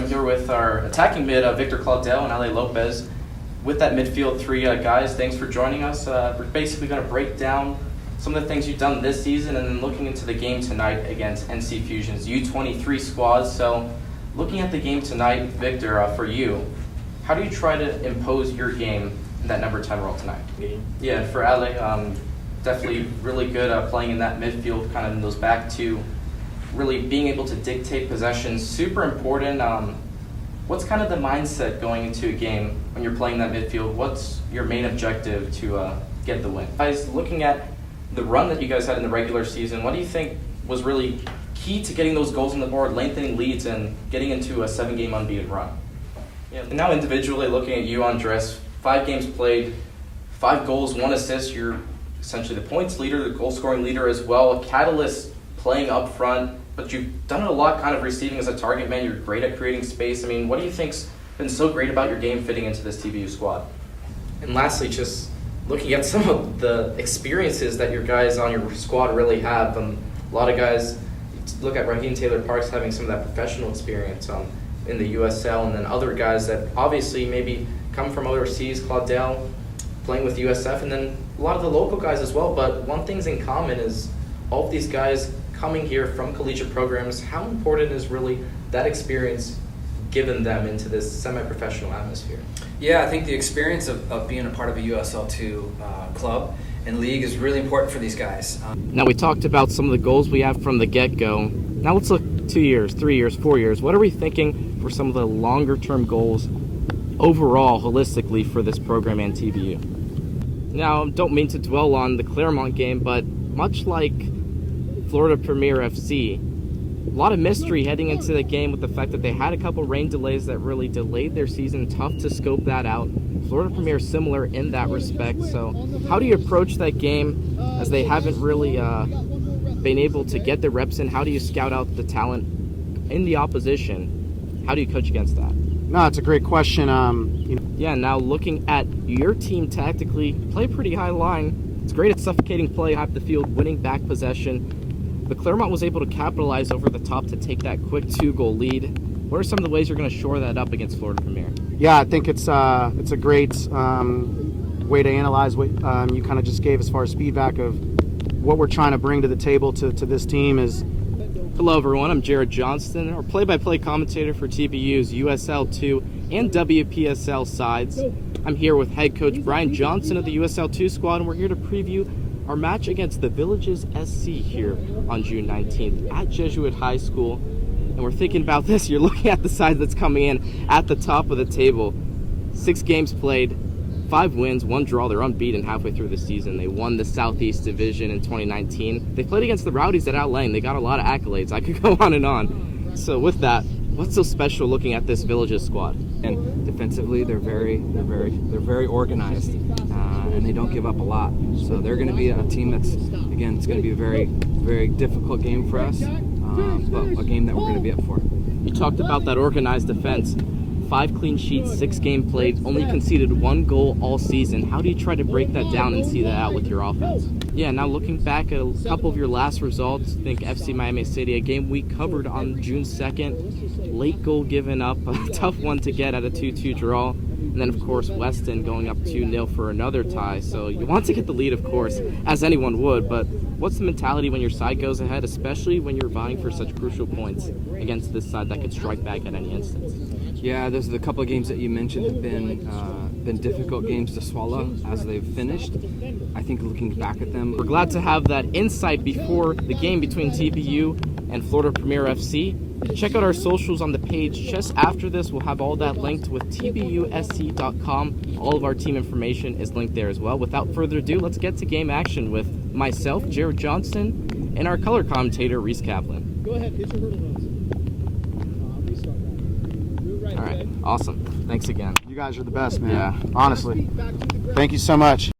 I'm here with our attacking mid, Victor Claudel and Ale Lopez. With that midfield three guys, thanks for joining us. We're basically going to break down some of the things you've done this season and then looking into the game tonight against NC Fusion's U23 squad. So looking at the game tonight, Victor, for you, how do you try to impose your game in that number 10 role tonight? Yeah, for Ale, definitely really good playing in that midfield, kind of in those back two, really being able to dictate possession, super important. What's kind of the mindset going into a game when you're playing that midfield? What's your main objective to get the win? Guys, looking at the run that you guys had in the regular season, what do you think was really key to getting those goals on the board, lengthening leads, and getting into a 7-game unbeaten run? Yeah. And now individually looking at you, Andres, 5 games played, 5 goals, 1 assist. You're essentially the points leader, the goal-scoring leader as well, a catalyst playing up front, but you've done it a lot kind of receiving as a target man. You're great at creating space. I mean, what do you think's been so great about your game fitting into this TBU squad? And lastly, just looking at some of the experiences that your guys on your squad really have. A lot of guys, look at Raheem Taylor Parks having some of that professional experience in the USL, and then other guys that obviously maybe come from overseas, Claudel playing with USF, and then a lot of the local guys as well. But one thing's in common is all of these guys coming here from collegiate programs. How important is really that experience given them into this semi-professional atmosphere? Yeah, I think the experience of being a part of a USL2 club and league is really important for these guys. Now, we talked about some of the goals we have from the get-go. Now let's look 2 years, 3 years, 4 years. What are we thinking for some of the longer-term goals overall, holistically, for this program and TBU? Now, don't mean to dwell on the Claremont game, but much like Florida Premier FC, a lot of mystery heading into the game with the fact that they had a couple rain delays that really delayed their season. Tough to scope that out. Florida Premier similar in that respect. So how do you approach that game as they haven't really been able to get the reps in? How do you scout out the talent in the opposition? How do you coach against that? No, it's a great question. Yeah, now looking at your team tactically, play pretty high line. It's great at suffocating play, half the field, winning back possession. But Claremont was able to capitalize over the top to take that quick 2-goal lead. What are some of the ways you're going to shore that up against Florida Premier? Yeah, I think it's a great way to analyze what you kind of just gave as far as feedback of what we're trying to bring to the table to this team is. Hello, everyone. I'm Jared Johnston, our play-by-play commentator for TBU's USL2 and WPSL sides. I'm here with head coach Brian Johnston of the USL2 squad, and we're here to preview our match against the Villages SC here on June 19th at Jesuit High School. And we're thinking about this. You're looking at the side that's coming in at the top of the table. 6 games played, 5 wins, 1 draw. They're unbeaten halfway through the season. They won the Southeast Division in 2019. They played against the Rowdies at Out Lane. They got a lot of accolades. I could go on and on. So with that, what's so special looking at this Villages squad? And defensively, they're very organized, and they don't give up a lot. So they're going to be a team that's, again, it's going to be a very, very difficult game for us, but a game that we're going to be up for. You talked about that organized defense. 5 clean sheets, 6 games played, only conceded 1 goal all season. How do you try to break that down and see that out with your offense? Yeah, now looking back at a couple of your last results, I think FC Miami City, a game we covered on June 2nd, late goal given up, a tough one to get at a 2-2 draw. And then, of course, Weston going up 2-0 for another tie. So you want to get the lead, of course, as anyone would. But what's the mentality when your side goes ahead, especially when you're vying for such crucial points against this side that could strike back at any instance? Yeah, there's the couple of games that you mentioned have been difficult games to swallow as they've finished. I think looking back at them, we're glad to have that insight before the game between TBU and Florida Premier FC. Check out our socials on the page. Just after this, we'll have all that linked with tbusc.com. All of our team information is linked there as well. Without further ado, let's get to game action with myself, Jared Johnston, and our color commentator, Reese Kaplan. Go ahead, hit your hurdle notes. All right, awesome. Thanks again. You guys are the best, man. Yeah. Honestly. Thank you so much.